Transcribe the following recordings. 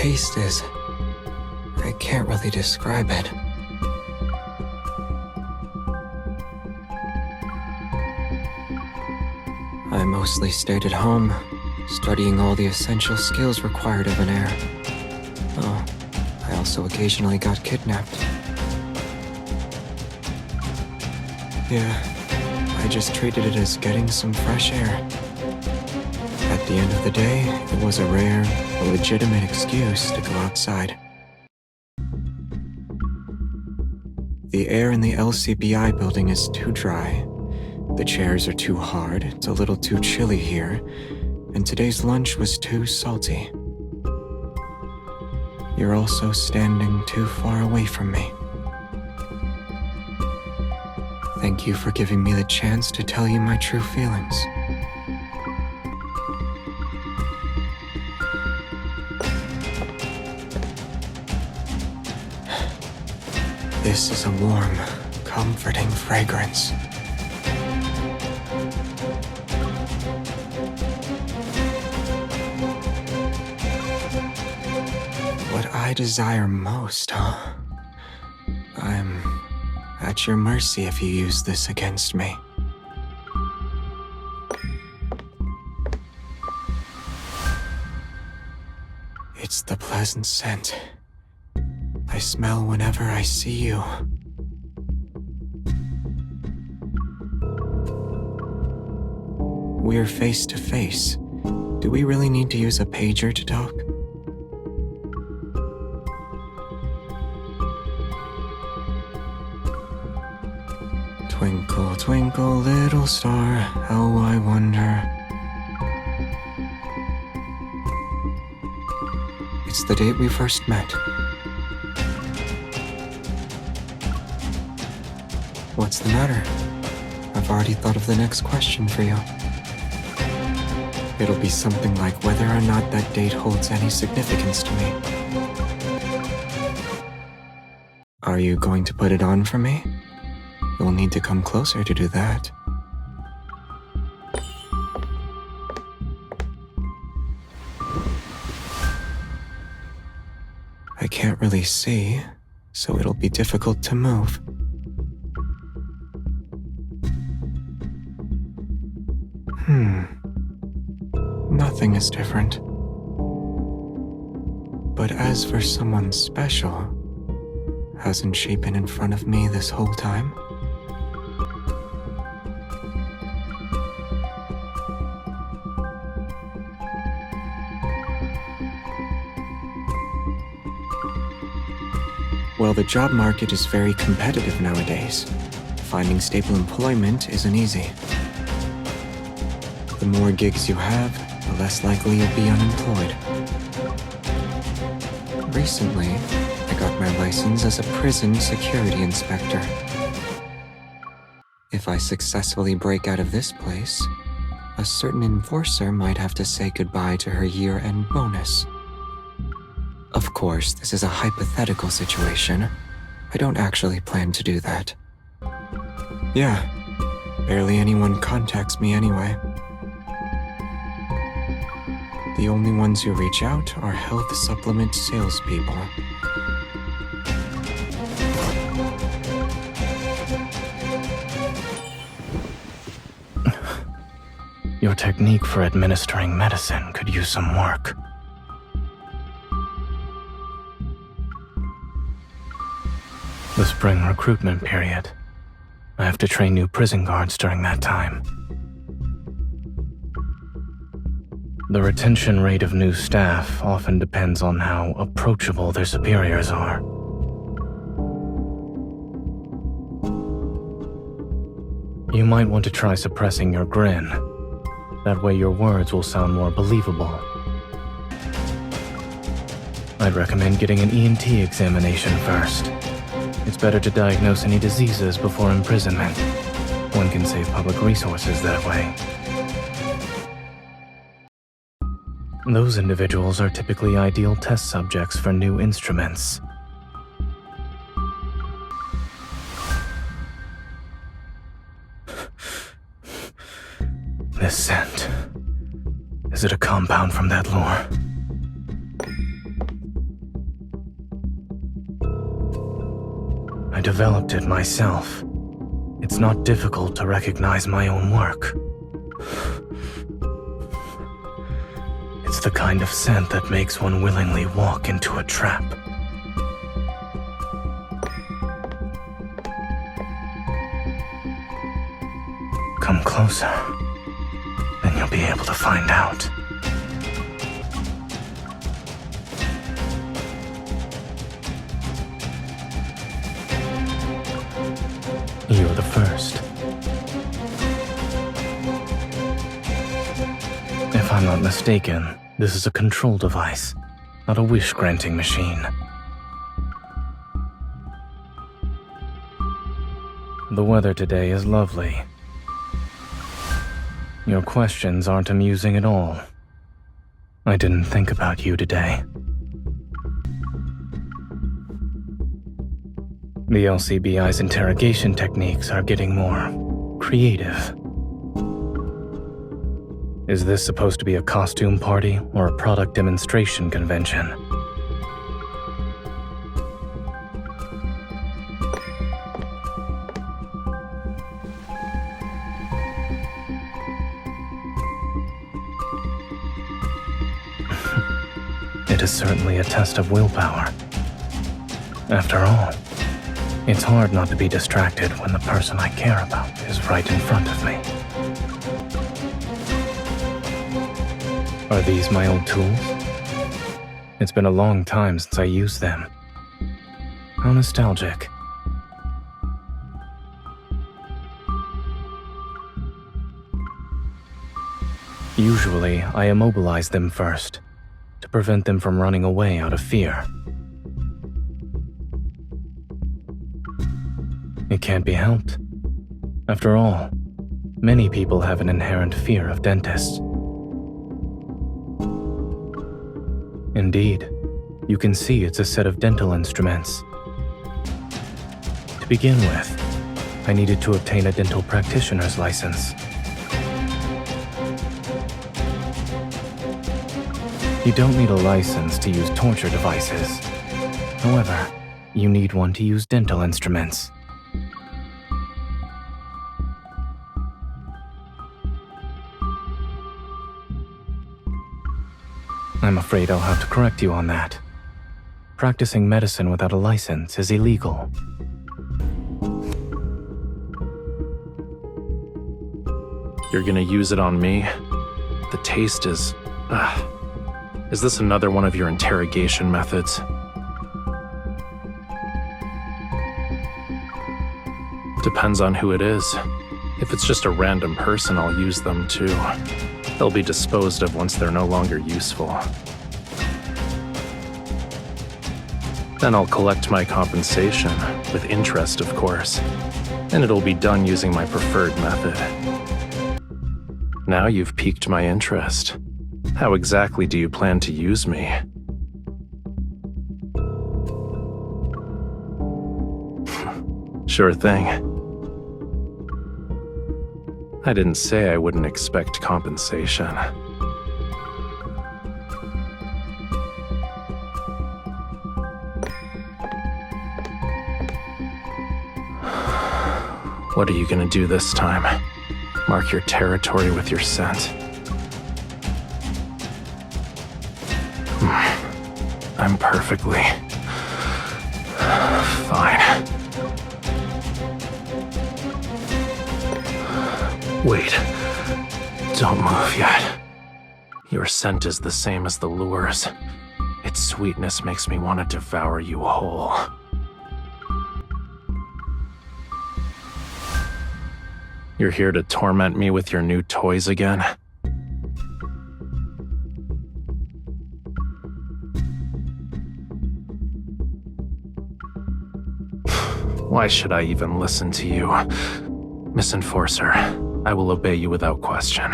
taste is... I can't really describe it. I mostly stayed at home, studying all the essential skills required of an heir. Oh, I also occasionally got kidnapped. Yeah, I just treated it as getting some fresh air. At the end of the day, it was a rare, a legitimate excuse to go outside. The air in the LCBI building is too dry. The chairs are too hard, it's a little too chilly here, and today's lunch was too salty. You're also standing too far away from me. Thank you for giving me the chance to tell you my true feelings. This is a warm, comforting fragrance. What I desire most, huh? I'm at your mercy if you use this against me. It's the pleasant scent I smell whenever I see you. We're face to face. Do we really need to use a pager to talk? Twinkle, twinkle, little star, how I wonder. It's the date we first met. What's the matter? I've already thought of the next question for you. It'll be something like whether or not that date holds any significance to me. Are you going to put it on for me? You'll need to come closer to do that. I can't really see, so it'll be difficult to move. Nothing is different. But as for someone special, hasn't she been in front of me this whole time? Well, the job market is very competitive nowadays. Finding stable employment isn't easy. The more gigs you have, the less likely you'll be unemployed. Recently, I got my license as a prison security inspector. If I successfully break out of this place, a certain enforcer might have to say goodbye to her year-end bonus. Of course, this is a hypothetical situation. I don't actually plan to do that. Yeah, barely anyone contacts me anyway. The only ones who reach out are health supplement salespeople. Your technique for administering medicine could use some work. The spring recruitment period. I have to train new prison guards during that time. The retention rate of new staff often depends on how approachable their superiors are. You might want to try suppressing your grin. That way your words will sound more believable. I'd recommend getting an ENT examination first. It's better to diagnose any diseases before imprisonment. One can save public resources that way. Those individuals are typically ideal test subjects for new instruments. This scent. Is it a compound from that lure? developed it myself. It's not difficult to recognize my own work. It's the kind of scent that makes one willingly walk into a trap. Come closer, then you'll be able to find out. You're the first. If I'm not mistaken, this is a control device, not a wish-granting machine. The weather today is lovely. Your questions aren't amusing at all. I didn't think about you today. The LCBI's interrogation techniques are getting more creative. Is this supposed to be a costume party or a product demonstration convention? It is certainly a test of willpower. After all, it's hard not to be distracted when the person I care about is right in front of me. Are these my old tools? It's been a long time since I used them. How nostalgic. Usually, I immobilize them first, to prevent them from running away out of fear. It can't be helped. After all, many people have an inherent fear of dentists. Indeed, you can see it's a set of dental instruments. To begin with, I needed to obtain a dental practitioner's license. You don't need a license to use torture devices. However, you need one to use dental instruments. I'm afraid I'll have to correct you on that. Practicing medicine without a license is illegal. You're gonna use it on me? The taste is... Is this another one of your interrogation methods? Depends on who it is. If it's just a random person, I'll use them too. They'll be disposed of once they're no longer useful. Then I'll collect my compensation, with interest of course, and it'll be done using my preferred method. Now you've piqued my interest. How exactly do you plan to use me? Sure thing. I didn't say I wouldn't expect compensation. What are you gonna do this time? Mark your territory with your scent? I'm perfectly fine. Wait, don't move yet. Your scent is the same as the lure's. Its sweetness makes me want to devour you whole. You're here to torment me with your new toys again? Why should I even listen to you? Miss Enforcer, I will obey you without question.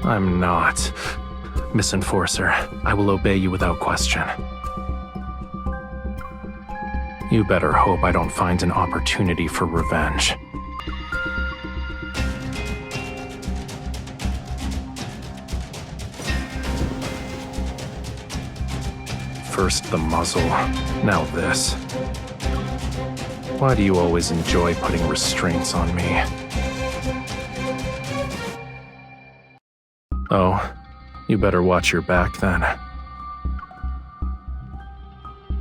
I'm not. Miss Enforcer, I will obey you without question. You better hope I don't find an opportunity for revenge. First the muzzle, now this. Why do you always enjoy putting restraints on me? Oh, you better watch your back then.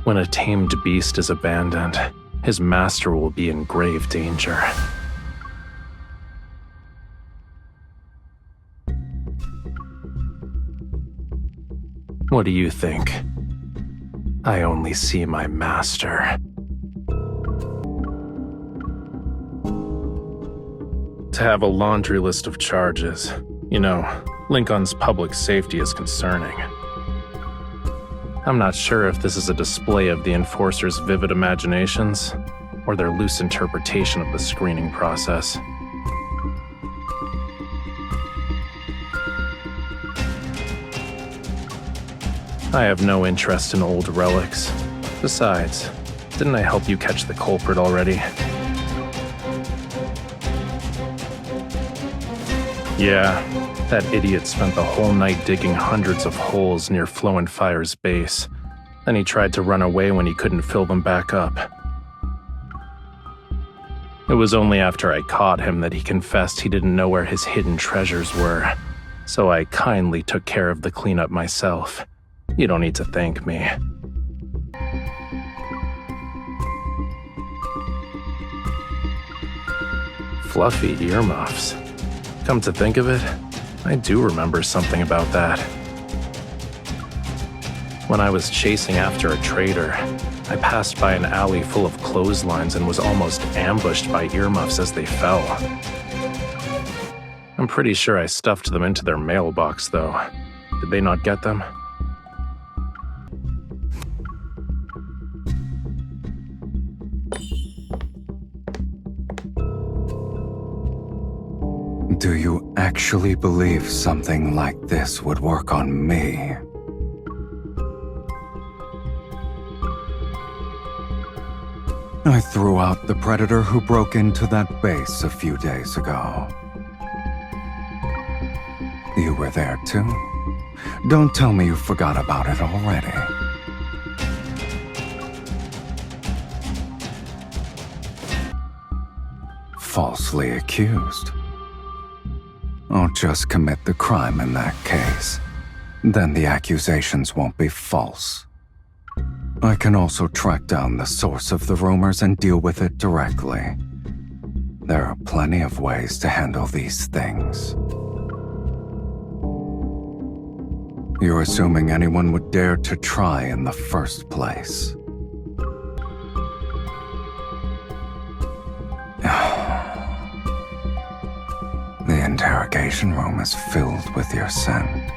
When a tamed beast is abandoned, his master will be in grave danger. What do you think? I only see my master. To have a laundry list of charges, you know, Lincoln's public safety is concerning. I'm not sure if this is a display of the Enforcer's vivid imaginations, or their loose interpretation of the screening process. I have no interest in old relics. Besides, didn't I help you catch the culprit already? Yeah, that idiot spent the whole night digging hundreds of holes near Flow and Fire's base. Then he tried to run away when he couldn't fill them back up. It was only after I caught him that he confessed he didn't know where his hidden treasures were, so I kindly took care of the cleanup myself. You don't need to thank me. Fluffy earmuffs. Come to think of it, I do remember something about that. When I was chasing after a traitor, I passed by an alley full of clotheslines and was almost ambushed by earmuffs as they fell. I'm pretty sure I stuffed them into their mailbox, though. Did they not get them? Do you actually believe something like this would work on me? I threw out the predator who broke into that base a few days ago. You were there too? Don't tell me you forgot about it already. Falsely accused. I'll just commit the crime in that case. Then the accusations won't be false. I can also track down the source of the rumors and deal with it directly. There are plenty of ways to handle these things. You're assuming anyone would dare to try in the first place. The interrogation room is filled with your scent.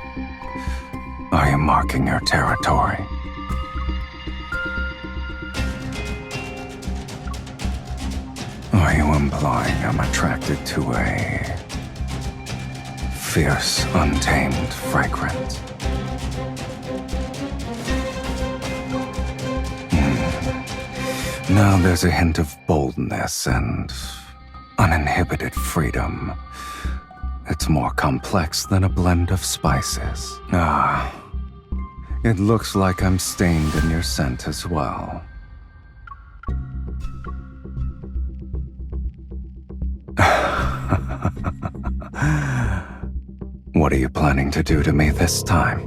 Are you marking your territory? Are you implying I'm attracted to a fierce, untamed fragrance? Now there's a hint of boldness and uninhibited freedom. It's more complex than a blend of spices. It looks like I'm stained in your scent as well. What are you planning to do to me this time?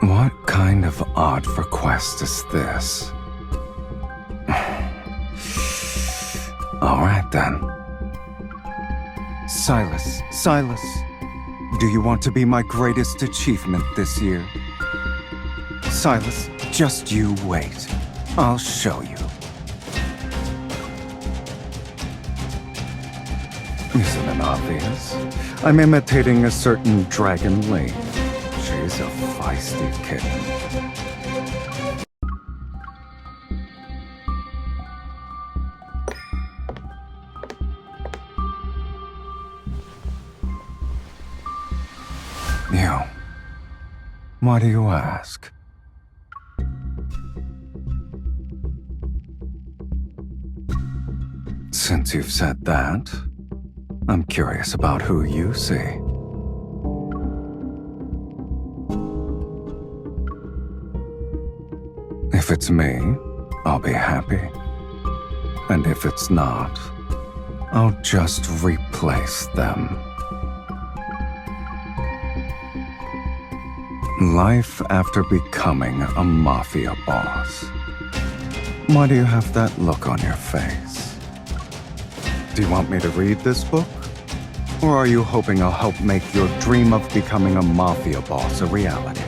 What kind of odd request is this? All right, then. Silas, do you want to be my greatest achievement this year? Silas, just you wait. I'll show you. Isn't it obvious? I'm imitating a certain Dragon Lady. She's a feisty kitten. You. Why do you ask? Since you've said that, I'm curious about who you see. If it's me, I'll be happy. And if it's not, I'll just replace them. Life after becoming a mafia boss. Why do you have that look on your face? Do you want me to read this book? Or are you hoping I'll help make your dream of becoming a mafia boss a reality?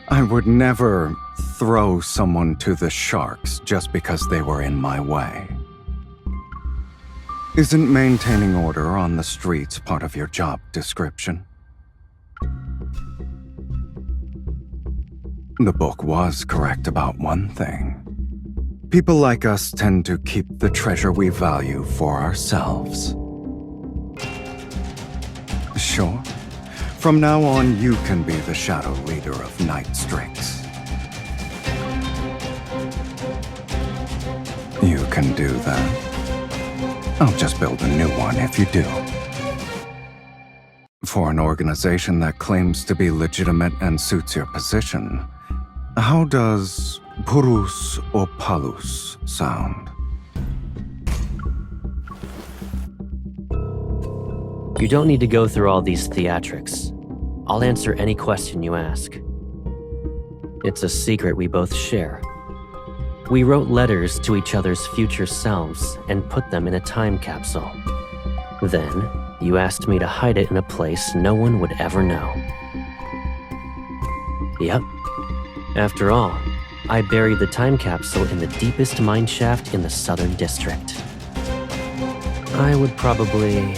I would never throw someone to the sharks just because they were in my way. Isn't maintaining order on the streets part of your job description? The book was correct about one thing. People like us tend to keep the treasure we value for ourselves. Sure. From now on, you can be the shadow leader of Night Strix. You can do that. I'll just build a new one if you do. For an organization that claims to be legitimate and suits your position, how does Purus or Palus sound? You don't need to go through all these theatrics. I'll answer any question you ask. It's a secret we both share. We wrote letters to each other's future selves and put them in a time capsule. Then, you asked me to hide it in a place no one would ever know. Yep. After all, I buried the time capsule in the deepest mine shaft in the Southern District. I would probably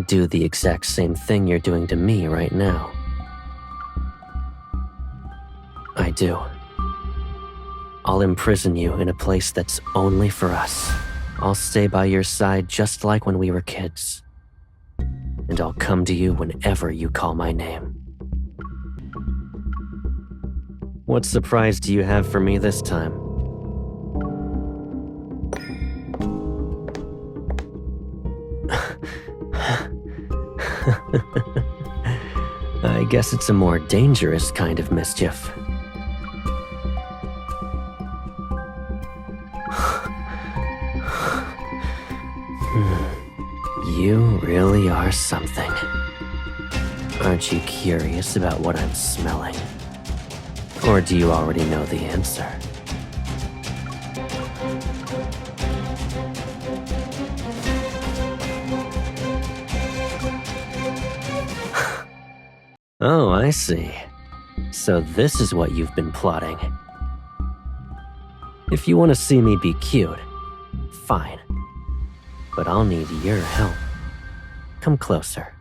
do the exact same thing you're doing to me right now. I do. I'll imprison you in a place that's only for us. I'll stay by your side just like when we were kids. And I'll come to you whenever you call my name. What surprise do you have for me this time? I guess it's a more dangerous kind of mischief. You really are something. Aren't you curious about what I'm smelling? Or do you already know the answer? Oh, I see. So this is what you've been plotting. If you want to see me be cute, fine. But I'll need your help. Come closer.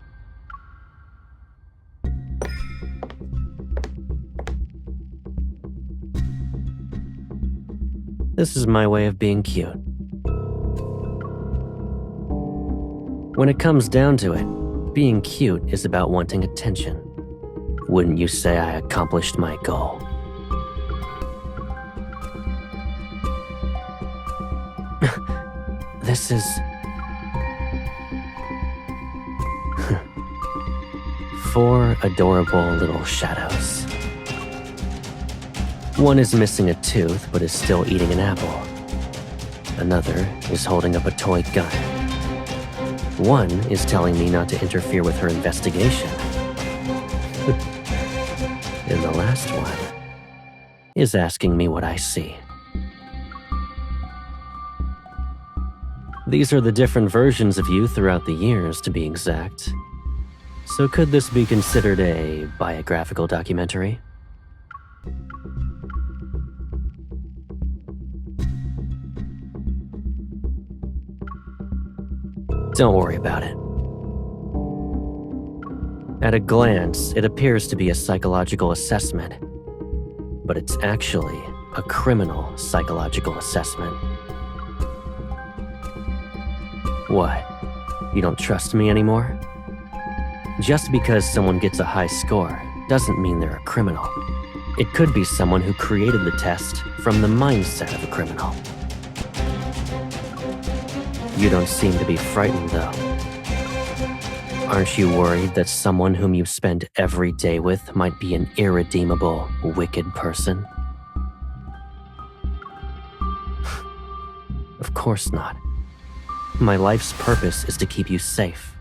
This is my way of being cute. When it comes down to it, being cute is about wanting attention. Wouldn't you say I accomplished my goal? This is... 4 adorable little shadows. One is missing a tooth but is still eating an apple. Another is holding up a toy gun. One is telling me not to interfere with her investigation. And the last one is asking me what I see. These are the different versions of you throughout the years, to be exact. So could this be considered a biographical documentary? Don't worry about it. At a glance, it appears to be a psychological assessment, but it's actually a criminal psychological assessment. What? You don't trust me anymore? Just because someone gets a high score doesn't mean they're a criminal. It could be someone who created the test from the mindset of a criminal. You don't seem to be frightened, though. Aren't you worried that someone whom you spend every day with might be an irredeemable, wicked person? Of course not. My life's purpose is to keep you safe.